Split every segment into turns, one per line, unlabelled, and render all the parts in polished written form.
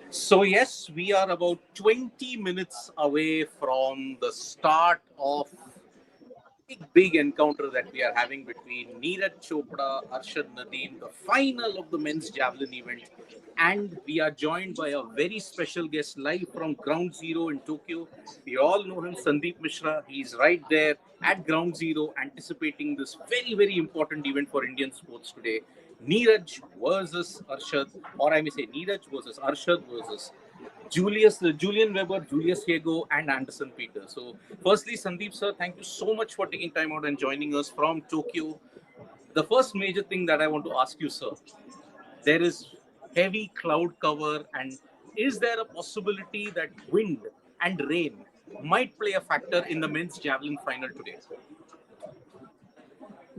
So, yes, we are about 20 minutes away from the start of big encounter that we are having between Neeraj Chopra, Arshad Nadeem, the final of the men's javelin event. And we are joined by a very special guest live from Ground Zero in Tokyo. We all know him, Sandeep Mishra. He's right there at Ground Zero, anticipating this very, very important event for Indian sports today. Neeraj versus Arshad, or I may say Neeraj versus Arshad versus Julian Weber, Julius Diego, and Anderson Peter. So, firstly, Sandeep sir, thank you so much for taking time out and joining us from Tokyo. The first major thing that I want to ask you, sir, there is heavy cloud cover, and is there a possibility that wind and rain might play a factor in the men's javelin final today?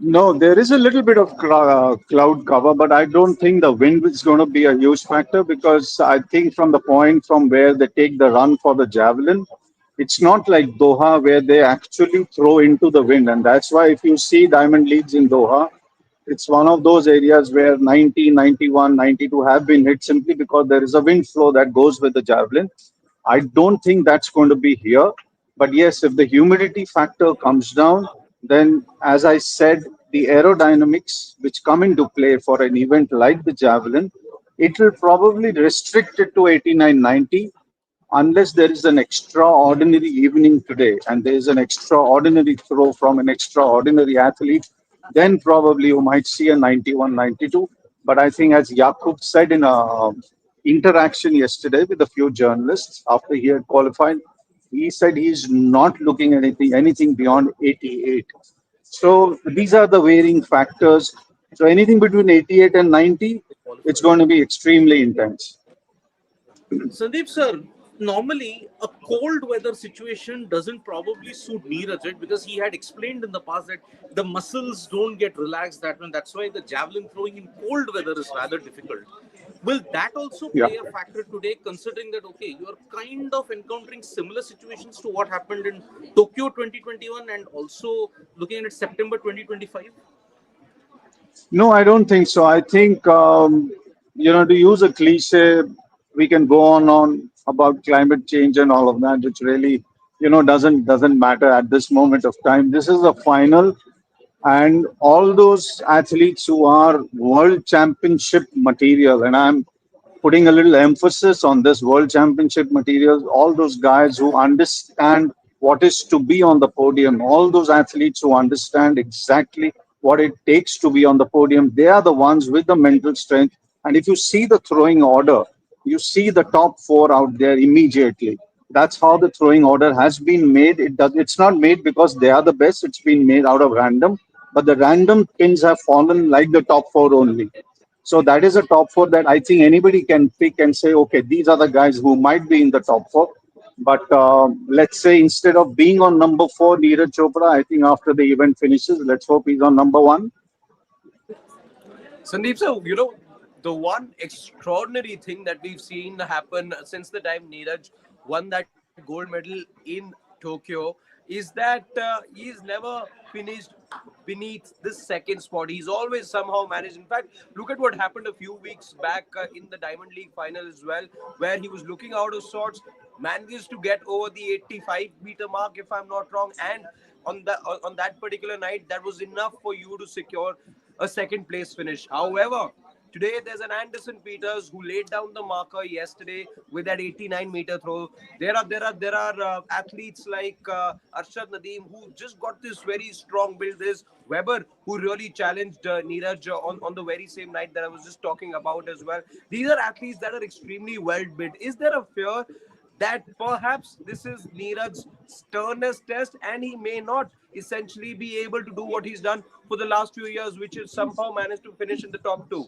No, there is a little bit of cloud cover, but I don't think the wind is going to be a huge factor because I think from the point from where they take the run for the javelin, it's not like Doha where they actually throw into the wind. And that's why if you see diamond leagues in Doha, it's one of those areas where 90, 91, 92 have been hit simply because there is a wind flow that goes with the javelin. I don't think that's going to be here. But yes, if the humidity factor comes down, then as I said, the aerodynamics which come into play for an event like the javelin, it will probably restrict it to 89, 90 unless there is an extraordinary evening today and there is an extraordinary throw from an extraordinary athlete, then probably you might see a 91, 92. But I think, as Yakub said in a interaction yesterday with a few journalists after he had qualified, he said he's not looking at anything beyond 88. So these are the varying factors. So anything between 88 and 90, it's going to be extremely intense.
Sandeep sir, normally a cold weather situation doesn't probably suit Neeraj, right? Because he had explained in the past that the muscles don't get relaxed that way. That's why the javelin throwing in cold weather is rather difficult. Will that also
Yeah.
play a factor today, considering that, okay, you are kind of encountering similar situations to what happened in Tokyo 2021 and also looking at September 2025?
No, I don't think so. I think, to use a cliche, we can go on about climate change and all of that, which really, doesn't matter at this moment of time. This is a final, and all those athletes who are world championship material, and I'm putting a little emphasis on this world championship materials, all those guys who understand what is to be on the podium, all those athletes who understand exactly what it takes to be on the podium, they are the ones with the mental strength. And if you see the throwing order, you see the top four out there immediately. That's how the throwing order has been made. It's not made because they are the best, it's been made out of random, but the random pins have fallen like the top four only. So that is a top four that I think anybody can pick and say, okay, these are the guys who might be in the top four. But let's say instead of being on number four, Neeraj Chopra, I think after the event finishes, let's hope he's on number one.
Sandeep, sir, the one extraordinary thing that we've seen happen since the time Neeraj won that gold medal in Tokyo is that he's never finished beneath this second spot. He's always somehow managed. In fact, look at what happened a few weeks back in the Diamond League final as well, where he was looking out of sorts, managed to get over the 85-meter mark, if I'm not wrong, and on that particular night, that was enough for you to secure a second place finish. However, today there's an Anderson Peters who laid down the marker yesterday with that 89-meter throw. There are athletes like Arshad Nadeem who just got this very strong build. There's Weber who really challenged Neeraj on the very same night that I was just talking about as well. These are athletes that are extremely well built. Is there a fear that perhaps this is Neeraj's sternest test and he may not essentially be able to do what he's done for the last few years, which is somehow managed to finish in the top two?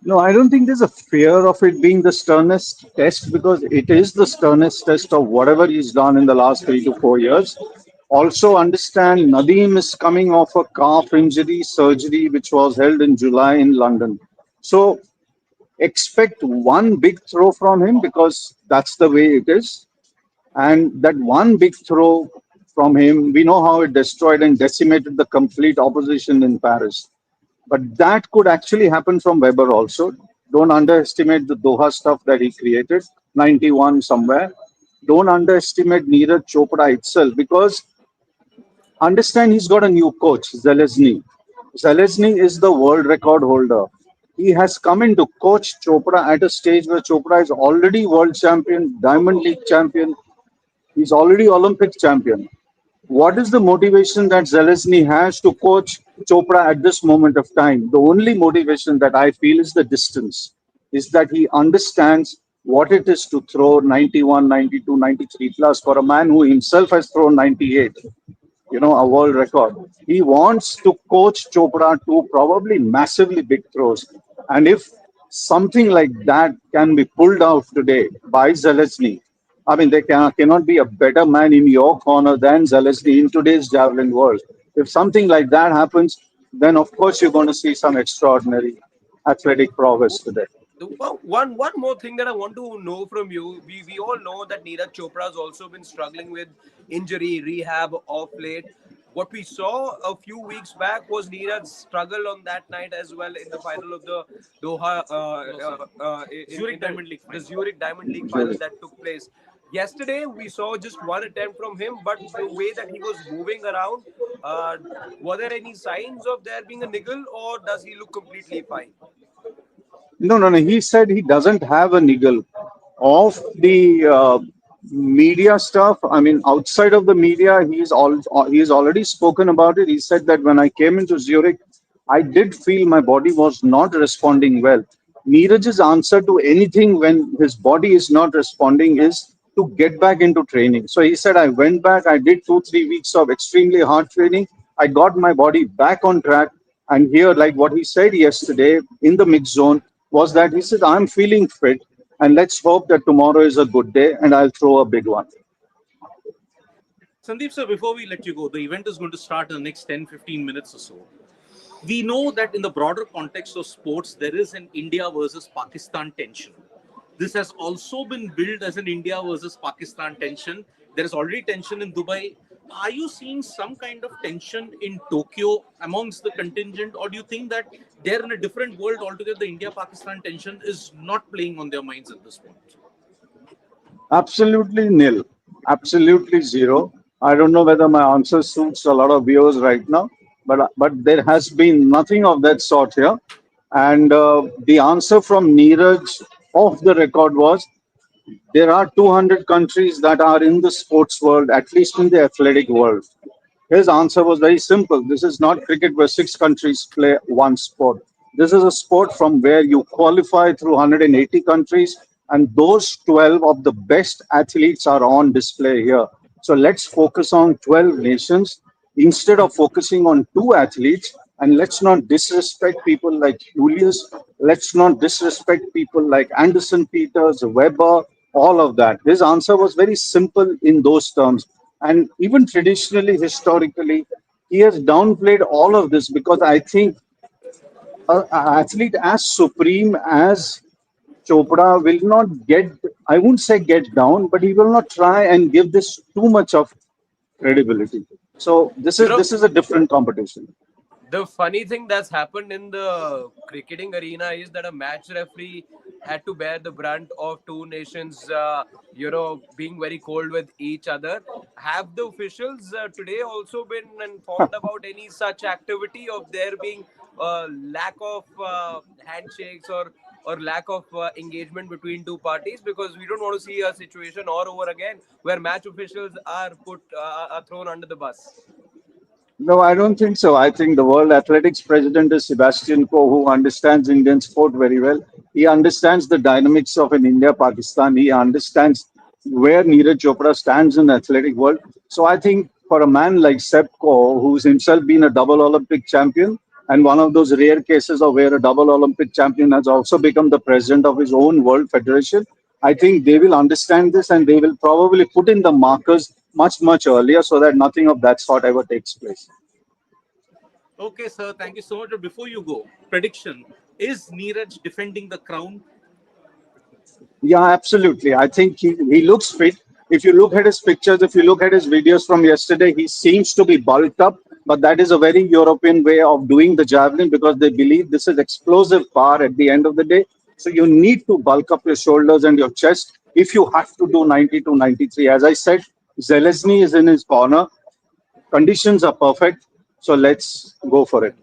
No, I don't think there's a fear of it being the sternest test because it is the sternest test of whatever he's done in the last 3 to 4 years. Also, understand Nadeem is coming off a calf injury surgery which was held in July in London. So, expect one big throw from him because that's the way it is. And that one big throw from him. We know how it destroyed and decimated the complete opposition in Paris. But that could actually happen from Weber also. Don't underestimate the Doha stuff that he created, 91 somewhere. Don't underestimate Neeraj Chopra itself because understand he's got a new coach, Zelezny. Zelezny is the world record holder. He has come in to coach Chopra at a stage where Chopra is already world champion, Diamond League champion. He's already Olympic champion. What is the motivation that Zelezny has to coach Chopra at this moment of time? The only motivation that I feel is the distance, is that he understands what it is to throw 91, 92, 93 plus for a man who himself has thrown 98, a world record. He wants to coach Chopra to probably massively big throws. And if something like that can be pulled out today by Zelezny, I mean, cannot be a better man in your corner than Zelezny in today's javelin world. If something like that happens, then of course you're going to see some extraordinary athletic prowess today.
One more thing that I want to know from you. We all know that Neeraj Chopra has also been struggling with injury rehab of late. What we saw a few weeks back was Neeraj struggle on that night as well in the final of the Doha,
No, sorry. Zurich Diamond League
the
final.
Zurich Diamond League final that took place. Yesterday, we saw just one attempt from him, but the way that he was moving around, uh, were there any signs of there being a niggle, or does he look completely fine?
No, no, no. He said he doesn't have a niggle. Of the media stuff, I mean, outside of the media, he's already spoken about it. He said that when I came into Zurich, I did feel my body was not responding well. Neeraj's answer to anything when his body is not responding is to get back into training. So he said, I went back, I did 2, 3 weeks of extremely hard training. I got my body back on track. And here, like what he said yesterday in the mix zone, was that he said, I'm feeling fit. And let's hope that tomorrow is a good day and I'll throw a big one.
Sandeep, sir, before we let you go, the event is going to start in the next 10, 15 minutes or so. We know that in the broader context of sports, there is an India versus Pakistan tension. This has also been billed as an India versus Pakistan tension. There is already tension in Dubai. Are you seeing some kind of tension in Tokyo amongst the contingent, or do you think that they're in a different world altogether? The India Pakistan tension is not playing on their minds at this point.
Absolutely nil. Absolutely zero. I don't know whether my answer suits a lot of viewers right now, but there has been nothing of that sort here. And the answer from Neeraj off the record was there are 200 countries that are in the sports world, at least in the athletic world. His answer was very simple. This is not cricket where 6 countries play one sport. This is a sport from where you qualify through 180 countries, and those 12 of the best athletes are on display here. So let's focus on 12 nations instead of focusing on 2 athletes. And let's not disrespect people like Julius. Let's not disrespect people like Anderson Peters, Weber, all of that. His answer was very simple in those terms. And even traditionally, historically, he has downplayed all of this because I think an athlete as supreme as Chopra will not get, I won't say get down, but he will not try and give this too much of credibility. So this
You
is
know,
this is a different competition.
the funny thing that's happened in the cricketing arena is that a match referee had to bear the brunt of two nations, being very cold with each other. Have the officials today also been informed about any such activity of there being lack of handshakes or lack of engagement between two parties? Because we don't want to see a situation all over again where match officials are are thrown under the bus.
No, I don't think so. I think the World Athletics president is Sebastian Coe, who understands Indian sport very well. He understands the dynamics of an India Pakistan. He understands where Neeraj Chopra stands in the athletic world. So I think for a man like Seb Coe, who's himself been a double Olympic champion and one of those rare cases of where a double Olympic champion has also become the president of his own world federation, I think they will understand this and they will probably put in the markers much, much earlier so that nothing of that sort ever takes place.
Okay, sir. Thank you so much. But before you go, prediction: is Neeraj defending the crown?
Yeah, absolutely. I think he looks fit. If you look at his pictures, if you look at his videos from yesterday, he seems to be bulked up. But that is a very European way of doing the javelin because they believe this is explosive power at the end of the day. So you need to bulk up your shoulders and your chest if you have to do 90 to 93. As I said, Zelezny is in his corner. Conditions are perfect. So let's go for it.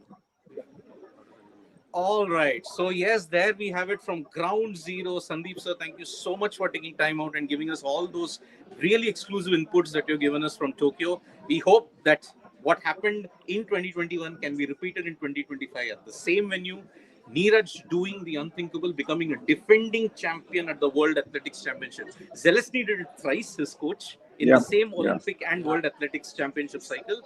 All right. So yes, there we have it from ground zero. Sandeep sir, thank you so much for taking time out and giving us all those really exclusive inputs that you've given us from Tokyo. We hope that what happened in 2021 can be repeated in 2025 at the same venue. Neeraj doing the unthinkable, becoming a defending champion at the World Athletics Championship. Zelensky did it thrice, his coach, in the
Yeah,
same
yeah.
Olympic and World Athletics Championship cycle.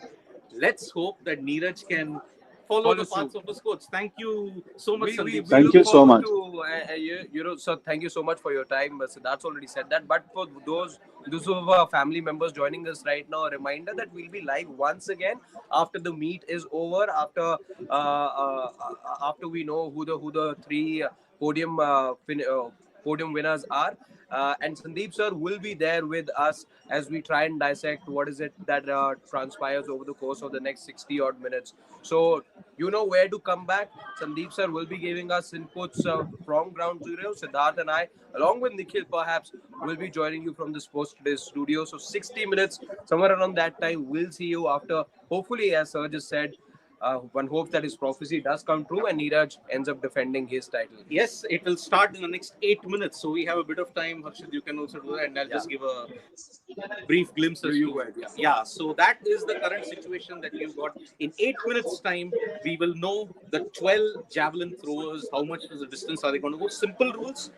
Let's hope that Neeraj can follow
Follow
the
suit.
paths of his coach. Thank you so much, Sandeep
We
sir.
Thank
look
you so
forward
much.
to so thank you so much for your time. So that's already said that. But for those of our family members joining us right now, a reminder that we'll be live once again after the meet is over. After we know who the three podium winners are. And Sandeep sir will be there with us as we try and dissect what is it that transpires over the course of the next 60 odd minutes. So you know where to come back. Sandeep sir will be giving us inputs from ground zero. Siddharth and I, along with Nikhil, perhaps, will be joining you from this post today's studio. So 60 minutes, somewhere around that time, we'll see you after. Hopefully, as Sir just said, one hopes that his prophecy does come true and Neeraj ends up defending his title.
Yes, it will start in the next 8 minutes. So we have a bit of time. Harshad, you can also do that. And I'll
Yeah,
just give a brief glimpse as
you
to.
go ahead. Yeah.
Yeah, so that is the current situation that we've got. In 8 minutes' time, we will know the 12 javelin throwers, how much is the distance are they going to go. Simple rules.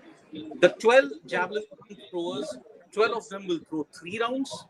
The 12 javelin throwers, 12 of them will throw 3 rounds.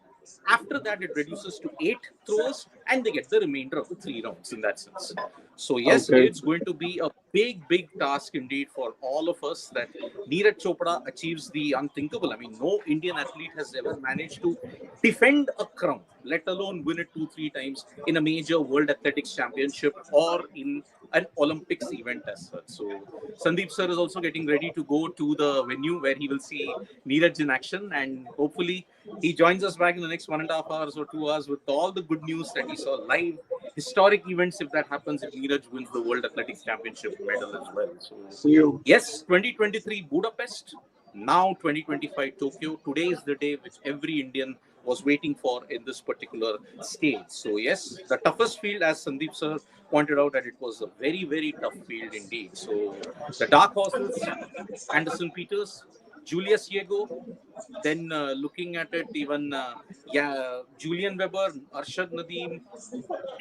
After that, it reduces to 8 throwers, and they get the remainder of the 3 rounds in that sense. So, yes,
Okay.
it's going to be a big, big task indeed for all of us that Neeraj Chopra achieves the unthinkable. I mean, no Indian athlete has ever managed to defend a crown, let alone win it 2, 3 times in a major World Athletics Championship or in an Olympics event as such. So Sandeep sir is also getting ready to go to the venue where he will see Neeraj in action, and hopefully he joins us back in the next 1.5 hours or 2 hours with all the good news that he saw live, historic events if that happens, if Neeraj wins the World Athletics Championship medal as well. So
See you.
yes, 2023 Budapest, now 2025 Tokyo. Today is the day which every Indian was waiting for in this particular stage. So yes, the toughest field, as Sandeep sir pointed out, that it was a very, very tough field indeed. So the dark horses, Anderson Peters, Julius Yego, then looking at it, even yeah, Julian Weber, Arshad Nadeem,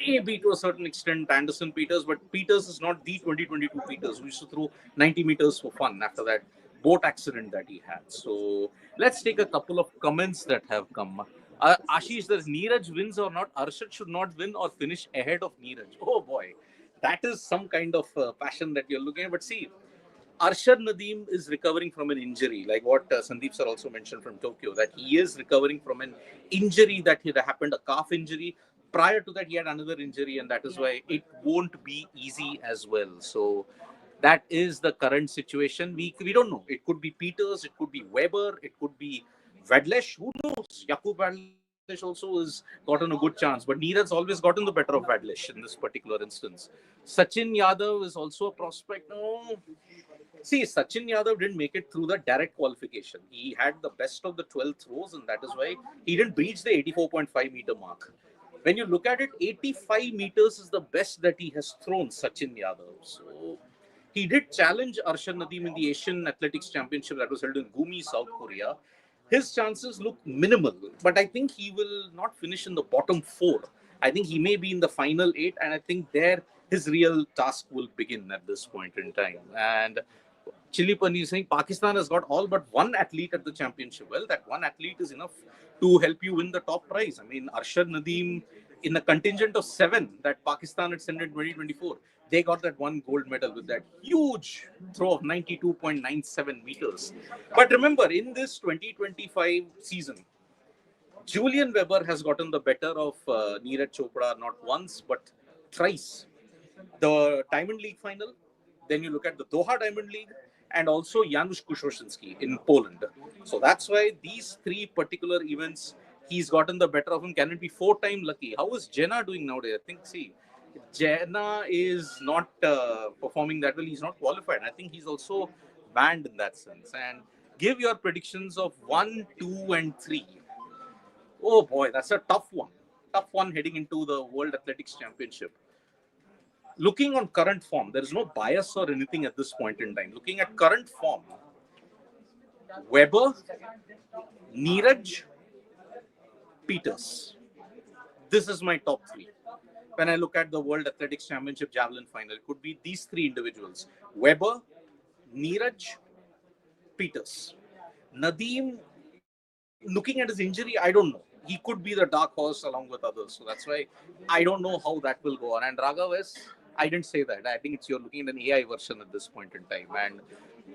maybe to a certain extent Anderson Peters, but Peters is not the 2022 Peters who used to throw 90 meters for fun after that boat accident that he had. So let's take a couple of comments that have come. Ashish, does Neeraj wins or not? Arshad should not win or finish ahead of Neeraj. Oh boy, that is some kind of passion that you're looking at. But see, Arshad Nadeem is recovering from an injury, like what Sandeep sir also mentioned from Tokyo, that he is recovering from an injury that had happened, a calf injury. Prior to that, he had another injury, and that is why it won't be easy as well. So that is the current situation. We don't know. It could be Peters, it could be Weber, it could be Vadlesh. Who knows? Jakub Vadlesh also has gotten a good chance, but Neeraj always gotten the better of Vadlesh in this particular instance. Sachin Yadav is also a prospect. No, see, Sachin Yadav didn't make it through the direct qualification. He had the best of the 12 throws, and that is why he didn't breach the 84.5 meter mark. When you look at it, 85 meters is the best that he has thrown, Sachin Yadav. So he did challenge Arshad Nadeem in the Asian Athletics Championship that was held in Gumi, South Korea. His chances look minimal, but I think he will not finish in the bottom four. I think he may be in the final eight, and I think there his real task will begin at this point in time. And Chili Pani is saying Pakistan has got all but one athlete at the championship. Well, that one athlete is enough to help you win the top prize. I mean, Arshad Nadeem in the contingent of 7 that Pakistan had sent in 2024, they got that one gold medal with that huge throw of 92.97 meters. But remember, in this 2025 season, Julian Weber has gotten the better of Neeraj Chopra not once but thrice. The Diamond League final, then you look at the Doha Diamond League, and also Janusz Kuszowski in Poland. So that's why these three particular events, he's gotten the better of him. Can it be 4-time lucky? How is Jenna doing nowadays? I think, see, Jenna is not performing that well. He's not qualified. I think he's also banned in that sense. And give your predictions of 1, 2, and 3. Oh boy, that's a tough one. Tough one heading into the World Athletics Championship. Looking on current form, there is no bias or anything at this point in time. Looking at current form, Weber, Neeraj, Peters. This is my top 3. When I look at the World Athletics Championship Javelin final, it could be these 3 individuals: Weber, Neeraj, Peters. Nadeem, looking at his injury, I don't know. He could be the dark horse along with others. So that's why I don't know how that will go on. And Raghav is, I didn't say that. I think you're looking at an AI version at this point in time. And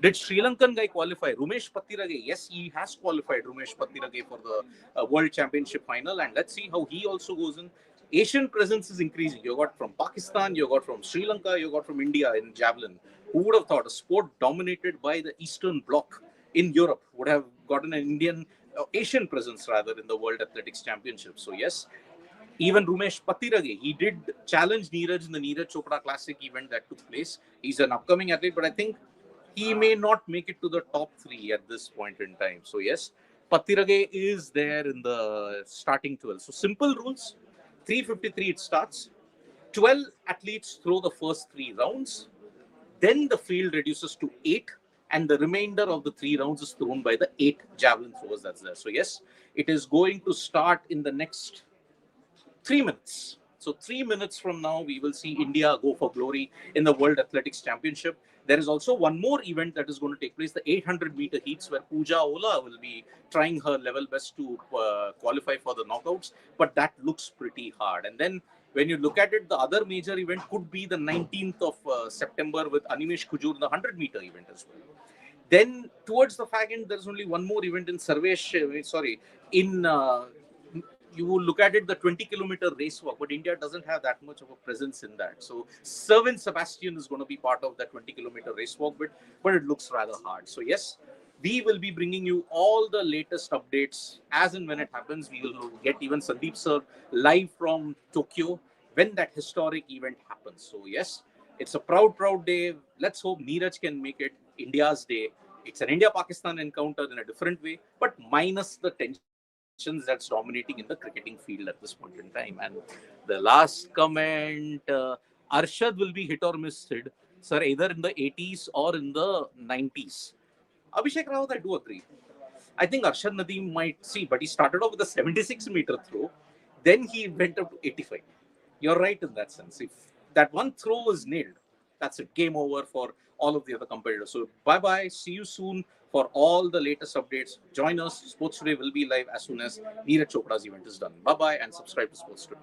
did Sri Lankan guy qualify? Rumesh Pattirage, yes, he has qualified, Rumesh Pattirage, for the World Championship final. And let's see how he also goes in. Asian presence is increasing. You got from Pakistan, you got from Sri Lanka, you got from India in Javelin. Who would have thought a sport dominated by the Eastern Bloc in Europe would have gotten an Indian, Asian presence rather, in the World Athletics Championship? So yes, even Rumesh Pattirage, he did challenge Neeraj in the Neeraj Chopra Classic event that took place. He's an upcoming athlete, but I think he may not make it to the top 3 at this point in time. So yes, Pattirage is there in the starting 12. So simple rules: 3:53 it starts. 12 athletes throw the first 3 rounds. Then the field reduces to 8, and the remainder of the 3 rounds is thrown by the 8 javelin throwers that's there. So yes, it is going to start in the next 3 minutes. So 3 minutes from now, we will see India go for glory in the World Athletics Championship. There is also one more event that is going to take place, the 800-meter heats, where Pooja Ola will be trying her level best to qualify for the knockouts. But that looks pretty hard. And then when you look at it, the other major event could be the 19th of September with Animesh Kujur, the 100-meter event as well. Then towards the fag end, there's only one more event in you will look at it, the 20-kilometer race walk, but India doesn't have that much of a presence in that. So Servin Sebastian is going to be part of that 20-kilometer race walk bit, but it looks rather hard. So yes, we will be bringing you all the latest updates as and when it happens. We will get even Sandeep sir live from Tokyo when that historic event happens. So yes, it's a proud, proud day. Let's hope Neeraj can make it India's day. It's an India-Pakistan encounter in a different way, but minus the tension that's dominating in the cricketing field at this point in time. And the last comment, Arshad will be hit or missed, sir, either in the 80s or in the 90s. Abhishek Rawat, I do agree. I think Arshad Nadeem might see, but he started off with a 76-meter throw. Then he went up to 85. You're right in that sense. If that one throw is nailed, that's it. Game over for all of the other competitors. So bye-bye. See you soon for all the latest updates. Join us. Sports Today will be live as soon as Neeraj Chopra's event is done. Bye-bye and subscribe to Sports Today.